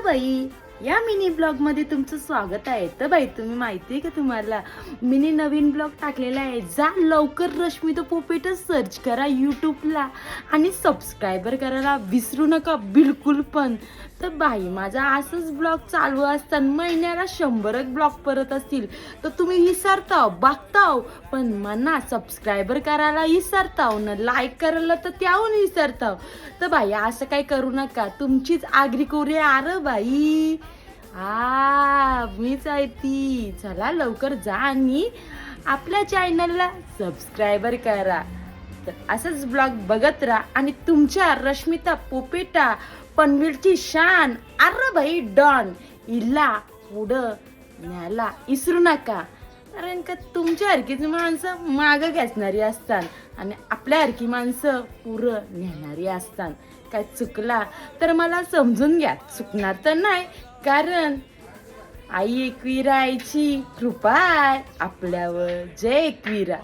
बाई, या mini blog मध्ये तुमचं स्वागत आहे. तर बाई, तुम्ही माहिती आहे का तुम्हाला मिनी नवीन ब्लॉग टाकलेला आहे. जा लवकर रश्मी द पोपेटच सर्च करा यूट्यूबला आणि सबस्क्रायबर करायला विसरू नका बिलकुल पण. तर बाई, माझा असंच ब्लॉग चालू असतात, महिन्याला 100 ब्लॉग परत असतील तर तुम्ही विसरताव बघताव, पण मना सबस्क्रायबर करायला विसरताव ना, लाईक करायला तर त्याहून विसरताव. तर बाई, असं काही करू नका. तुमचीच आगरी कोरे आर बाई. मीच आहे ती. चला लवकर जा आणि आपल्या चॅनलला सबस्क्रायबर करा. तर असंच ब्लॉग बघत राहा आणि तुमच्या रश्मिता पोपेटा पनवेलची शान अरे भाई डॉन हिला पुढं न्यायला विसरू नका. कारण का तुमच्यासारखीच माणसं मागं घ्यासणारी असतात आणि आपल्यासारखी माणसं पुढं नेणारी असतात. काय चुकला तर मला समजून घ्या, चुकणार तर नाही, कारण आई एकविरा आईची कृपा आहे आपल्यावर. जय एकविरा.